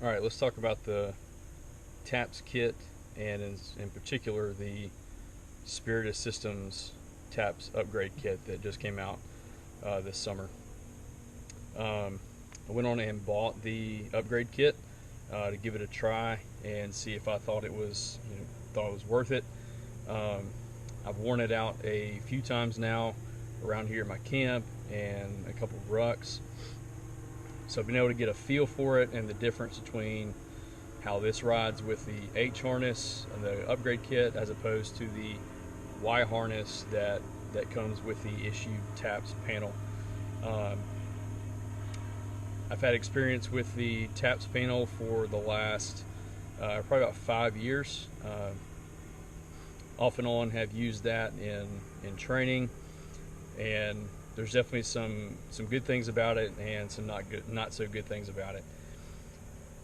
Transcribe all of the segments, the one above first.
All right, let's talk about the TAPS kit, and in particular the Spiritus Systems TAPS Upgrade Kit that just came out this summer. I went on and bought the upgrade kit to give it a try and see if I thought it was worth it. I've worn it out a few times now around here at my camp and a couple of rucks. So I've been able to get a feel for it and the difference between how this rides with the H harness and the upgrade kit as opposed to the Y harness that comes with the issued TAPS panel. I've had experience with the TAPS panel for the last probably about 5 years. Off and on have used that in training, and there's definitely some good things about it and some not so good things about it.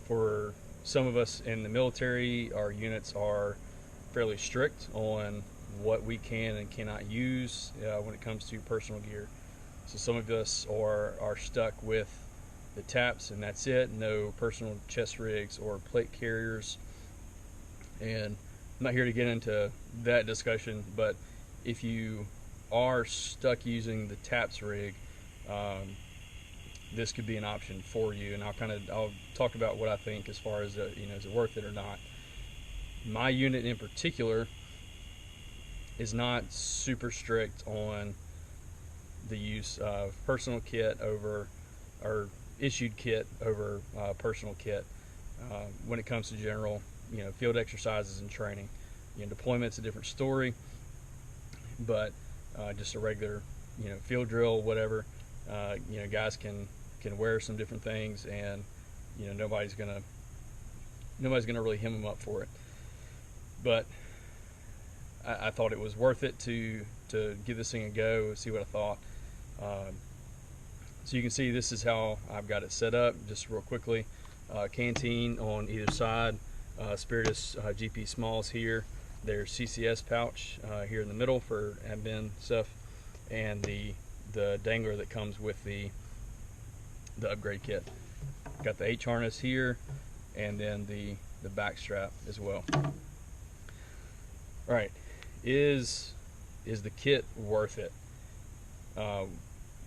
For some of us in the military, our units are fairly strict on what we can and cannot use when it comes to personal gear. So some of us are stuck with the TAPS and that's it, no personal chest rigs or plate carriers. And I'm not here to get into that discussion, but if you are stuck using the TAPS rig, this could be an option for you. And I'll talk about what I think as far as is it worth it or not. My unit in particular is not super strict on the use of personal kit over or issued kit over personal kit when it comes to general field exercises and training. Deployment's a different story, but just a regular field drill, whatever, guys can wear some different things, and nobody's gonna really hem them up for it. But I thought it was worth it to give this thing a go, see what I thought. So you can see this is how I've got it set up, just real quickly. Canteen on either side, Spiritus GP Smalls here, their CCS pouch here in the middle for admin stuff, and the dangler that comes with the upgrade kit. Got the H harness here, and then the back strap as well. All right, is the kit worth it?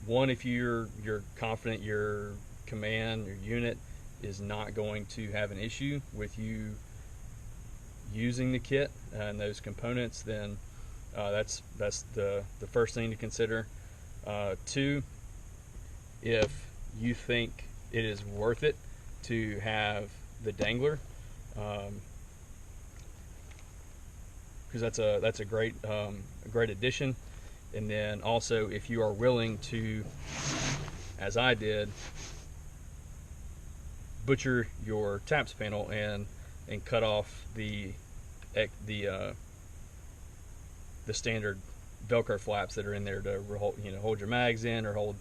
One, if you're confident your command, your unit is not going to have an issue with you using the kit and those components, then that's the first thing to consider. Two, if you think it is worth it to have the dangler, because that's a great addition. And then also, if you are willing to, as I did, butcher your TAPS panel and cut off the standard Velcro flaps that are in there to hold your mags in, or hold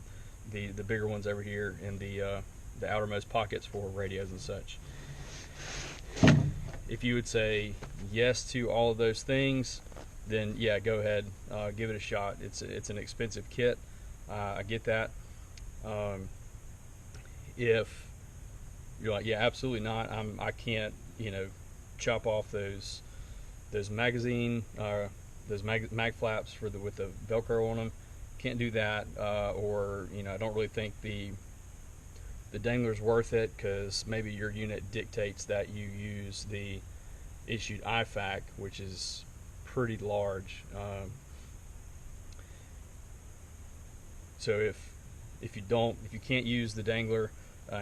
the bigger ones over here in the outermost pockets for radios and such. If you would say yes to all of those things, then yeah, go ahead, give it a shot. It's an expensive kit. I get that. If you're like, yeah, absolutely not, I can't chop off those magazine those mag flaps with the Velcro on them, can't do that, or I don't really think the dangler's worth it, because maybe your unit dictates that you use the issued IFAC, which is pretty large. So if you can't use the dangler,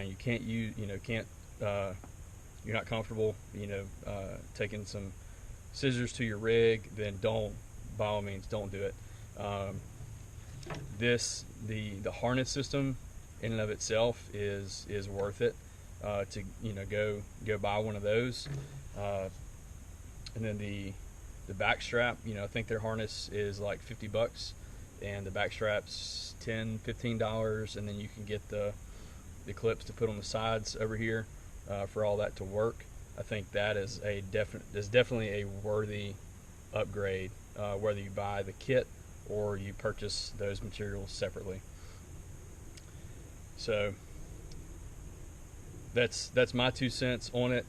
you can't use you're not comfortable taking some scissors to your rig, then by all means don't do it. The harness system in and of itself is worth it to go buy one of those. And then the back strap, I think their harness is like $50, and the back strap's $10-15, and then you can get the clips to put on the sides over here for all that to work. I think that is definitely a worthy upgrade, whether you buy the kit or you purchase those materials separately. So that's my 2 cents on it.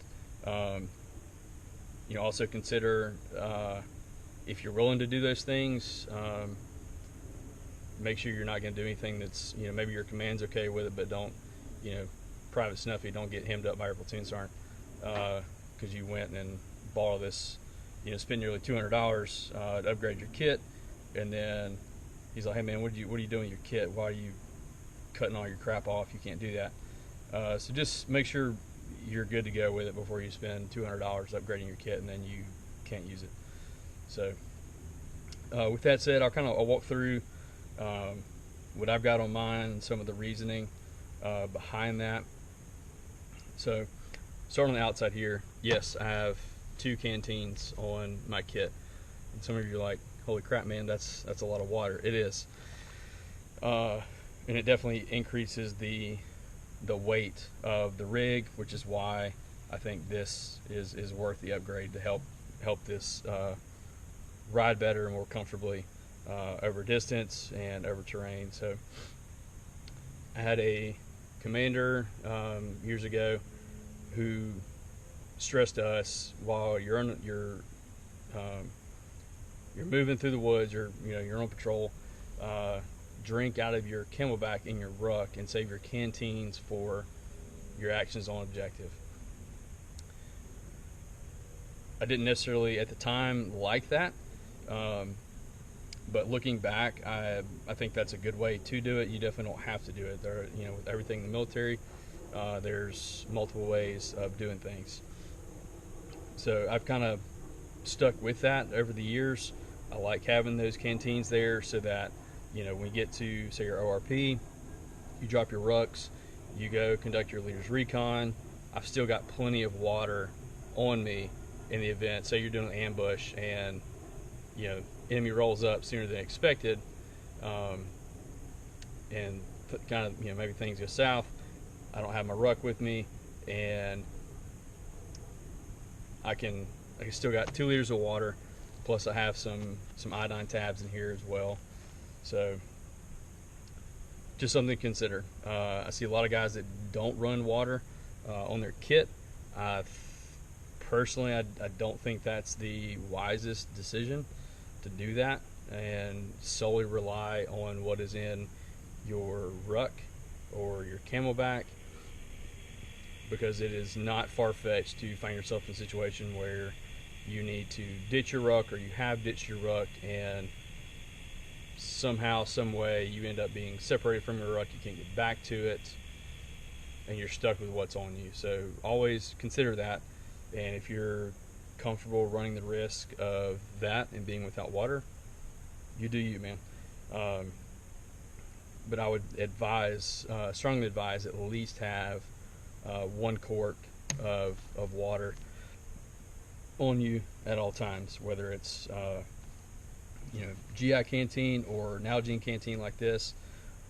You know, also consider if you're willing to do those things, make sure you're not going to do anything that's, you know, maybe your command's okay with it, but don't, you know, private snuffy, don't get hemmed up by your platoon sergeant because you went and bought all this, you know, spend nearly $200 to upgrade your kit, and then he's like, hey man, what are you doing with your kit? Why are you cutting all your crap off? You can't do that. So just make sure you're good to go with it before you spend $200 upgrading your kit and then you can't use it. So with that said, I'll walk through what I've got on mine and some of the reasoning behind that. So starting on the outside here, yes, I have 2 canteens on my kit, and some of you are like, holy crap man, that's a lot of water. It is, and it definitely increases the weight of the rig, which is why I think this is worth the upgrade to help this ride better and more comfortably over distance and over terrain. So I had a commander years ago who stressed to us, while you're moving through the woods, you're on patrol, drink out of your Camelback in your ruck and save your canteens for your actions on objective. I didn't necessarily at the time like that, but looking back, I think that's a good way to do it. You definitely don't have to do it. There, you know, with everything in the military, there's multiple ways of doing things. So I've kind of stuck with that over the years. I like having those canteens there so that, you know, when you get to, say, your ORP, you drop your rucks, you go conduct your leader's recon. I've still got plenty of water on me in the event. Say you're doing an ambush and, you know, enemy rolls up sooner than expected, and kind of, you know, maybe things go south. I don't have my ruck with me, and I still got 2 liters of water, plus I have some iodine tabs in here as well. So just something to consider. I see a lot of guys that don't run water on their kit. Personally, I don't think that's the wisest decision to do that and solely rely on what is in your ruck or your Camelback, because it is not far-fetched to find yourself in a situation where you need to ditch your ruck, or you have ditched your ruck, and somehow, some way, you end up being separated from your ruck. You can't get back to it, and you're stuck with what's on you. So always consider that, and if you're comfortable running the risk of that and being without water, you do you, man. But I would advise, strongly advise, at least have 1 quart of water on you at all times, whether it's you know, GI canteen or Nalgene canteen like this,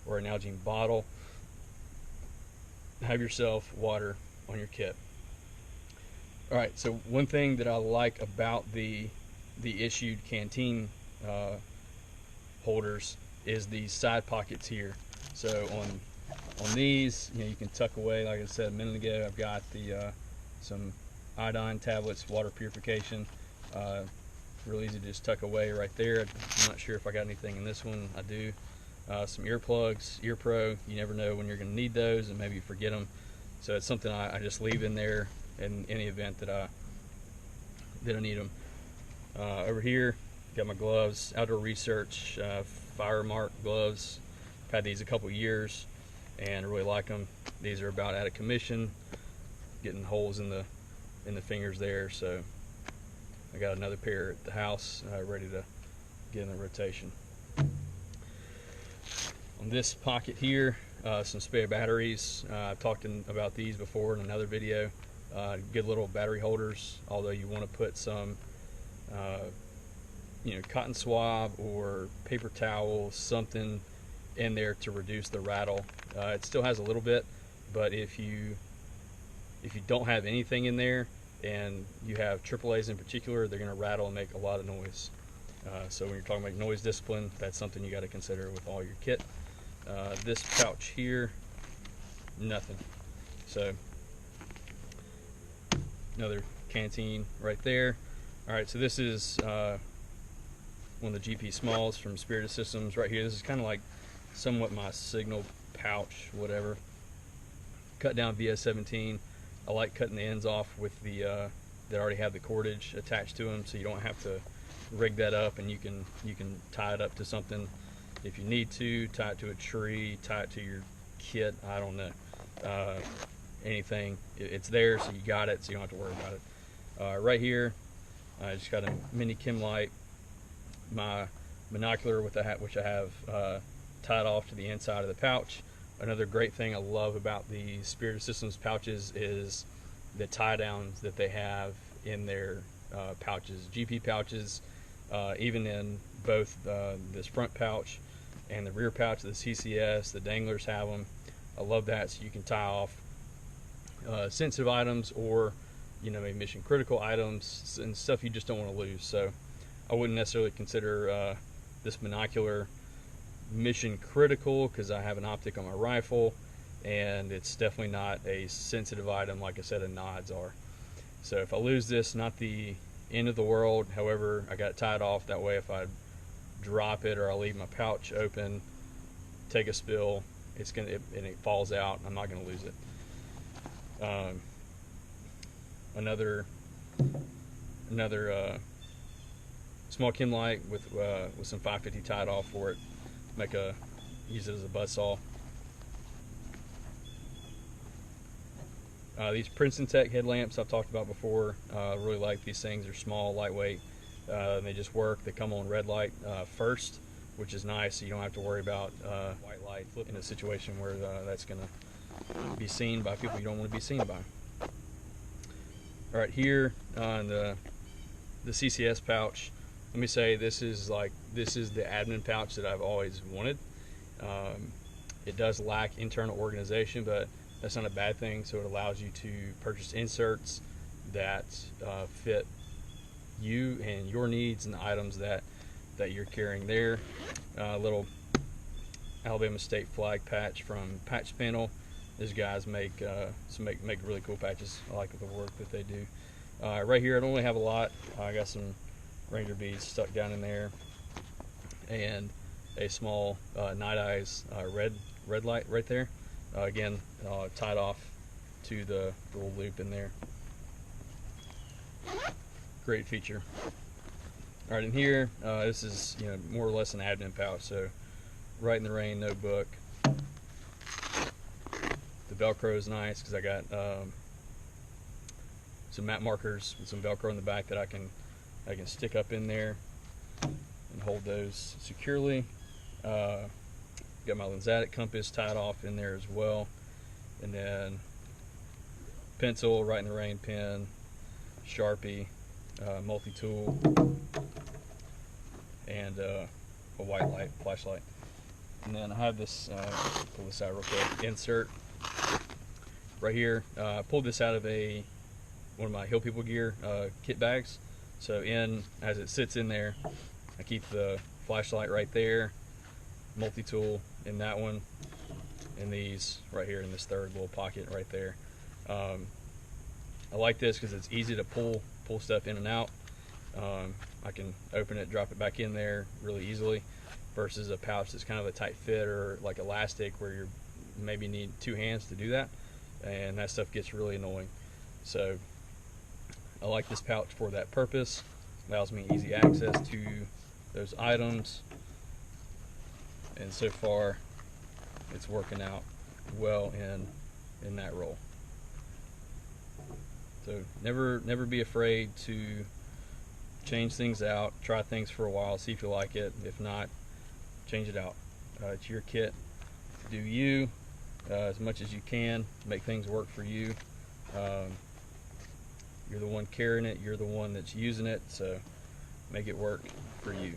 or a Nalgene bottle. Have yourself water on your kit. All right, so one thing that I like about the issued canteen holders is these side pockets here. So on these, you know, you can tuck away, like I said a minute ago, I've got the some iodine tablets, water purification. Really easy to just tuck away right there. I'm not sure if I got anything in this one. I do. Some earplugs, Ear Pro. You never know when you're going to need those, and maybe you forget them. So it's something I just leave in there in any event that I need them. Over here, got my gloves, Outdoor Research Fire Mark gloves. I've had these a couple years, and I really like them. These are about out of commission, getting holes in the fingers there. So I got another pair at the house, ready to get in the rotation. On this pocket here, some spare batteries. I've talked about these before in another video. Good little battery holders, although you want to put some you know, cotton swab or paper towel, something in there to reduce the rattle. It still has a little bit, but if you don't have anything in there, and you have AAAs in particular, they're going to rattle and make a lot of noise. So when you're talking about noise discipline, that's something you got to consider with all your kit. This pouch here, nothing. So another canteen right there. All right, so this is one of the GP Smalls from Spiritus Systems right here. This is kind of like somewhat my signal pouch, whatever. Cut down via 17. I like cutting the ends off with the that already have the cordage attached to them, so you don't have to rig that up, and you can tie it up to something if you need to. Tie it to a tree, tie it to your kit. I don't know, anything. It's there, so you got it, so you don't have to worry about it. Right here, I just got a mini chem light, my binocular with the hat, which I have tied off to the inside of the pouch. Another great thing I love about the Spiritus Systems pouches is the tie downs that they have in their pouches, GP pouches, even in both this front pouch and the rear pouch of the CCS. The danglers have them. I love that, so you can tie off sensitive items, or maybe mission critical items and stuff you just don't want to lose. So I wouldn't necessarily consider this binocular mission critical, because I have an optic on my rifle, and it's definitely not a sensitive item like I said a nods are. So if I lose this, not the end of the world. However, I got it tied off, that way if I drop it or I leave my pouch open, take a spill, and it falls out, I'm not going to lose it. Another small chem light with some 550 tied off for it. Use it as a buzzsaw. These Princeton Tech headlamps I've talked about before. I really like these things. They're small, lightweight, and they just work. They come on red light first, which is nice, so you don't have to worry about white light in a situation where that's going to be seen by people you don't want to be seen by. All right, here on the CCS pouch, let me say this is the admin pouch that I've always wanted. It does lack internal organization, but that's not a bad thing. So it allows you to purchase inserts that fit you and your needs and the items that you're carrying there. Little Alabama State flag patch from Patch Panel. These guys make really cool patches. I like the work that they do. Right here, I don't really have a lot. I got some Ranger beads stuck down in there, and a small Night Eyes red light right there. Again, tied off to the little loop in there. Great feature. All right, in here, this is more or less an admin pouch. So, Right in the Rain notebook. The Velcro is nice because I got some map markers with some Velcro in the back that I can stick up in there and hold those securely. Got my Lensatic compass tied off in there as well, and then pencil, Right in the Rain pen, Sharpie, multi-tool, and a white light flashlight. And then I have this, pull this out real quick, insert right here. I pulled this out of one of my Hill People gear kit bags. So as it sits in there, I keep the flashlight right there, multi-tool in that one, and these right here in this third little pocket right there. I like this because it's easy to pull stuff in and out. I can open it, drop it back in there really easily, versus a pouch that's kind of a tight fit or like elastic where you maybe need two hands to do that, and that stuff gets really annoying. So I like this pouch for that purpose. Allows me easy access to those items, and so far it's working out well in that role. So never be afraid to change things out, try things for a while, see if you like it. If not, change it out. It's your kit. Do you as much as you can, make things work for you. You're the one carrying it, you're the one that's using it, so make it work for you.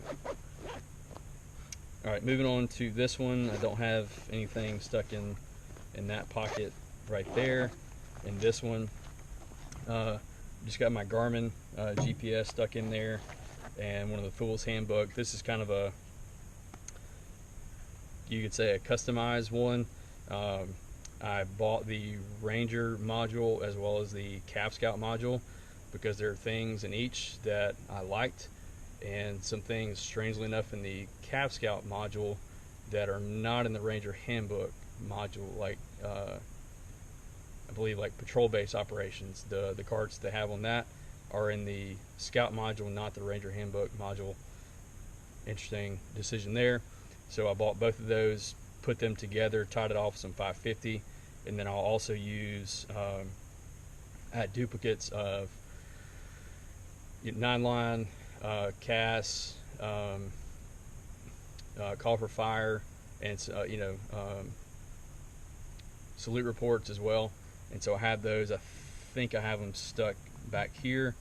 Alright, moving on to this one. I don't have anything stuck in that pocket right there. In this one, just got my Garmin GPS stuck in there, and one of the Fool's Handbook. This is kind of you could say a customized one. I bought the Ranger module as well as the Calf Scout module because there are things in each that I liked, and some things, strangely enough, in the Calf Scout module that are not in the Ranger handbook module, like I believe like patrol base operations. The cards they have on that are in the Scout module, not the Ranger handbook module. Interesting decision there. So I bought both of those, put them together, tied it off some 550, and then I'll also use I had duplicates of 9-line, CAS, call for fire, and salute reports as well. And so I have those. I think I have them stuck back here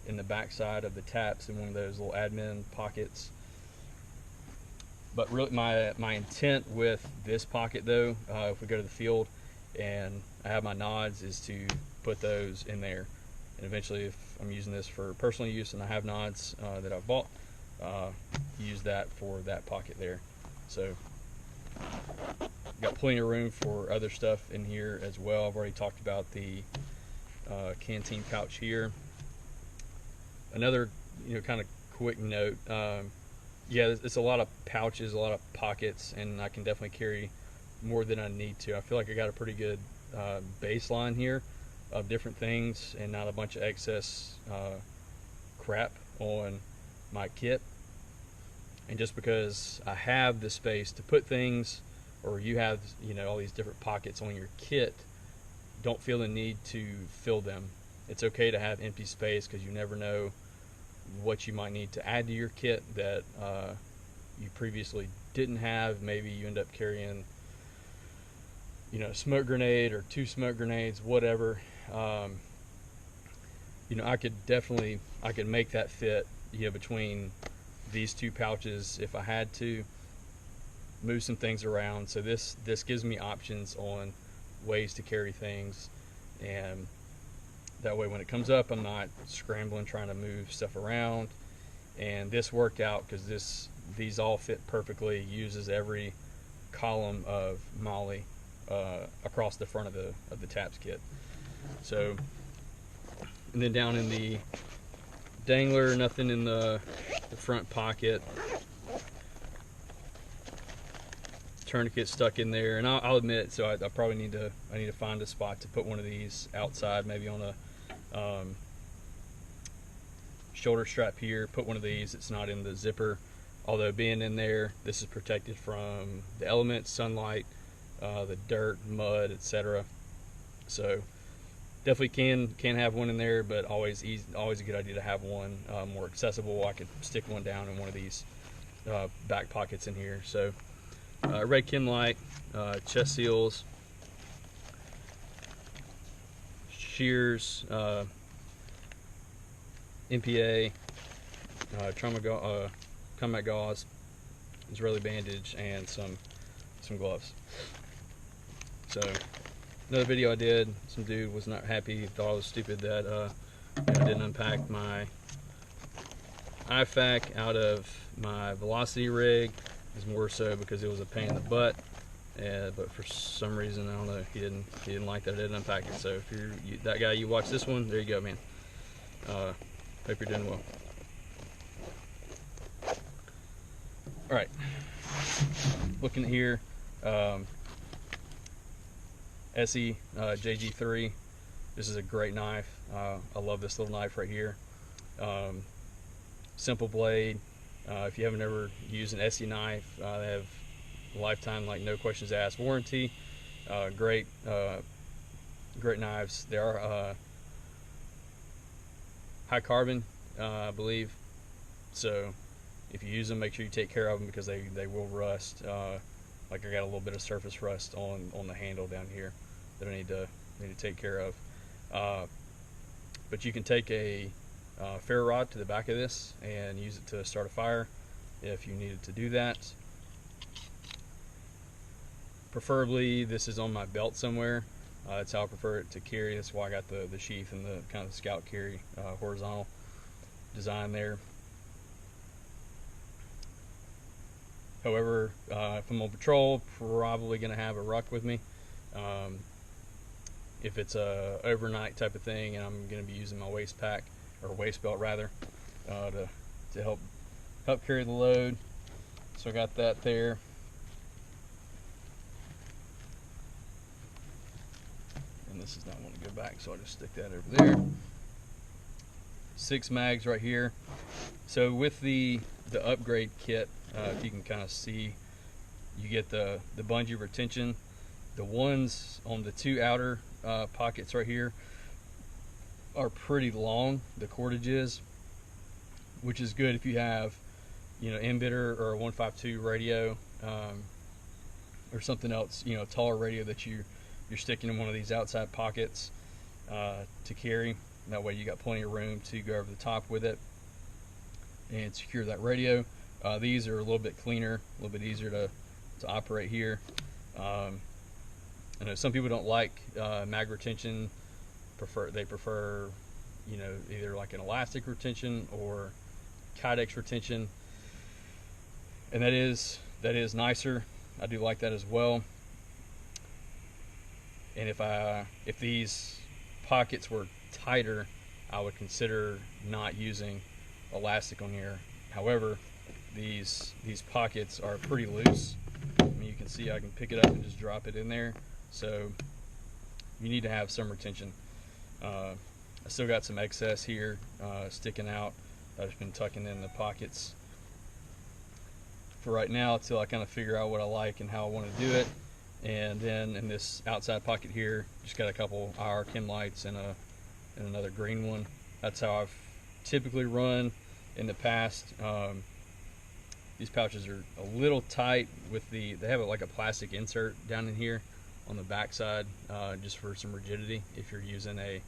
in the back side of the taps in one of those little admin pockets. But really, my intent with this pocket, though, if we go to the field and I have my nods, is to put those in there. And eventually, if I'm using this for personal use and I have nods that I've bought, use that for that pocket there. So got plenty of room for other stuff in here as well. I've already talked about the canteen pouch here. Another kind of quick note, yeah, it's a lot of pouches, a lot of pockets, and I can definitely carry more than I need to. I feel like I got a pretty good baseline here of different things and not a bunch of excess crap on my kit. And just because I have the space to put things, or you have all these different pockets on your kit, don't feel the need to fill them. It's okay to have empty space, because you never know what you might need to add to your kit that you previously didn't have. Maybe you end up carrying a smoke grenade or 2 smoke grenades, whatever. I could make that fit between these 2 pouches if I had to, move some things around. So this gives me options on ways to carry things, and that way when it comes up, I'm not scrambling trying to move stuff around. And this worked out because these all fit perfectly. Uses every column of MOLLE across the front of the TAPS kit. So, and then down in the dangler, nothing in the front pocket. Tourniquet stuck in there, and I'll admit, so I probably need to find a spot to put one of these outside, maybe on a shoulder strap here. Put one of these. It's not in the zipper, although being in there, this is protected from the elements, sunlight, the dirt, mud, etc. So definitely can have one in there, but always a good idea to have one more accessible. I could stick one down in one of these back pockets in here. So red chem light, chest seals, shears, MPA, combat gauze, Israeli bandage, and some gloves. So another video I did, some dude was not happy, thought I was stupid that I didn't unpack my IFAC out of my velocity rig. It's more so because it was a pain in the butt, but for some reason, I don't know, he didn't like that I didn't unpack it. So if you're that guy, you watch this one, there you go, man. Hope you're doing well. All right, looking at here, SE JG3. This is a great knife. I love this little knife right here. Simple blade. If you haven't ever used an SE knife, they have lifetime, like, no questions asked warranty. Great knives. They are high carbon, I believe. So if you use them, make sure you take care of them, because they will rust. Like, I got a little bit of surface rust on the handle down here that I need to take care of. But you can take a ferro rod to the back of this and use it to start a fire if you needed to do that. Preferably this is on my belt somewhere. That's how I prefer it to carry. That's why I got the sheath and the kind of scout carry horizontal design there. However, if I'm on patrol, probably going to have a ruck with me. If it's a overnight type of thing and I'm going to be using my waist pack, or waist belt rather, to help carry the load. So I got that there. And this does not want to go back, so I'll just stick that over there. 6 mags right here. So with the upgrade kit, if you can kind of see, you get the bungee retention. The ones on the 2 outer pockets right here are pretty long, the cordage is, which is good if you have, you know, embedder or a 152 radio, or something else, you know, taller radio that you're sticking in one of these outside pockets to carry. That way you got plenty of room to go over the top with it and secure that radio. These are a little bit cleaner, a little bit easier to operate here. I know some people don't like mag retention. They prefer, you know, either like an elastic retention or Kydex retention, and that is nicer. I do like that as well. And if these pockets were tighter, I would consider not using elastic on here. However, these pockets are pretty loose. I mean, you can see I can pick it up and just drop it in there. So you need to have some retention. I still got some excess here sticking out. I've just been tucking in the pockets for right now until I kind of figure out what I like and how I want to do it. And then in this outside pocket here, just got a couple IR chem lights and another green one. That's how I've typically run in the past. These pouches are a little tight with they have like a plastic insert down in here on the back side, just for some rigidity. If you're using I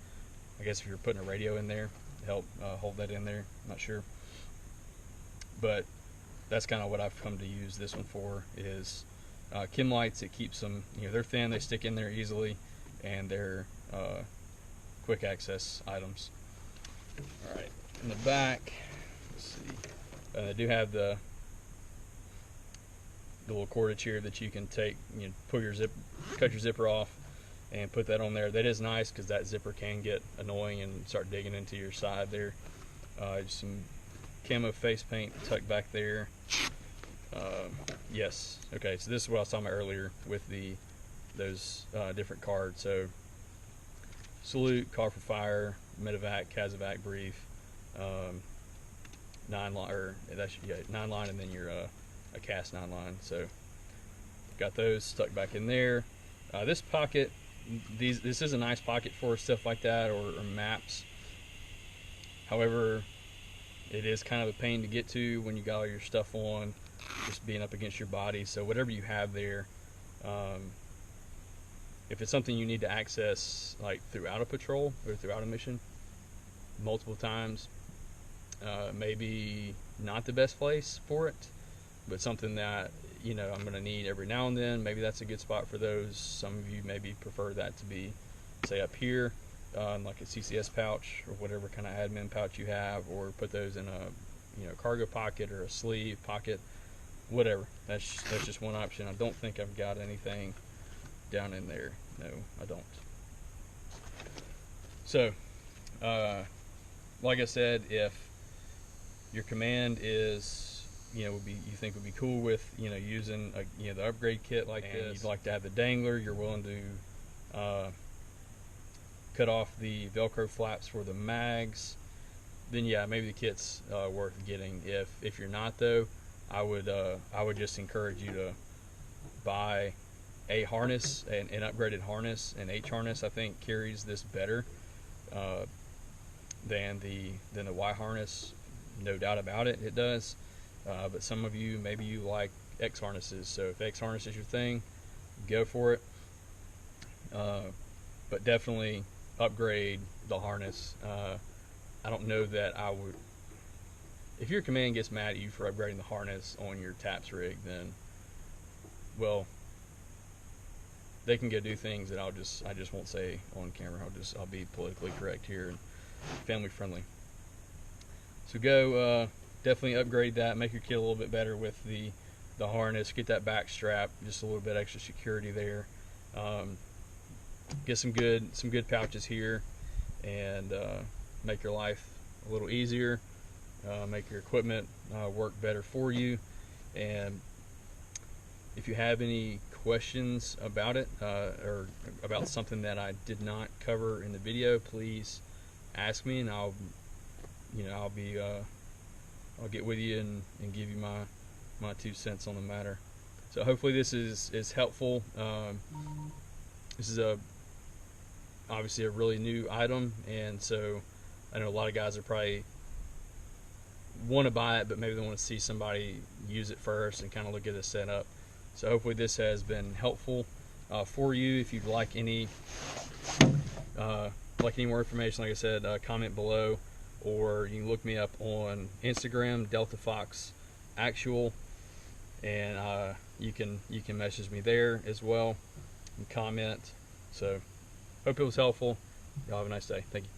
guess if you're putting a radio in there to help hold that in there, I'm not sure. But that's kind of what I've come to use this one for, is chem lights. It keeps them, you know, they're thin, they stick in there easily, and they're quick access items. All right, in the back, let's see, they do have the little cordage here that you can take, you know, cut your zipper off and put that on there. That is nice because that zipper can get annoying and start digging into your side there. Just some camo face paint tucked back there. Yes, okay, so this is what I was talking about earlier with those different cards. So Salute, Call for Fire, Medevac, Casevac brief, 9 line, or that's 9 line, and then your a cast 9 line. So got those stuck back in there. This pocket, this is a nice pocket for stuff like that, or maps. However, it is kind of a pain to get to when you got all your stuff on, just being up against your body. So whatever you have there, if it's something you need to access like throughout a patrol or throughout a mission multiple times, maybe not the best place for it, but something that, you know, I'm going to need every now and then, maybe that's a good spot for those. Some of you maybe prefer that to be, say, up here, like a CCS pouch or whatever kind of admin pouch you have, or put those in a, you know, cargo pocket or a sleeve pocket, whatever. That's just one option. I don't think I've got anything down in there. No, I don't. So, like I said, if your command is, you know, you think would be cool with, you know, using you know, the upgrade kit like this, you'd like to have the dangler, you're willing to cut off the Velcro flaps for the mags, then yeah, maybe the kit's worth getting. If you're not, though, I would just encourage you to buy a harness, an upgraded harness. An H harness, I think, carries this better than the Y harness. No doubt about it, it does. But some of you, maybe you like X harnesses. So if X harness is your thing, go for it. But definitely upgrade the harness. I don't know that I would. If your command gets mad at you for upgrading the harness on your TAPS rig, then, well, they can go do things that I just won't say on camera. I'll be politically correct here and family friendly. So go definitely upgrade that. Make your kit a little bit better with the harness. Get that back strap, just a little bit extra security there. get some good pouches here, and make your life a little easier, make your equipment work better for you. And if you have any questions about it, or about something that I did not cover in the video, please ask me, and I'll get with you and give you my 2 cents on the matter. So hopefully this is helpful. This is obviously a really new item, and so I know a lot of guys are probably want to buy it, but maybe they want to see somebody use it first and kind of look at the setup. So hopefully this has been helpful for you. If you'd like any more information, like I said, comment below, or you can look me up on Instagram, Delta Fox Actual, and you can message me there as well and comment. So hope it was helpful. Y'all have a nice day. Thank you.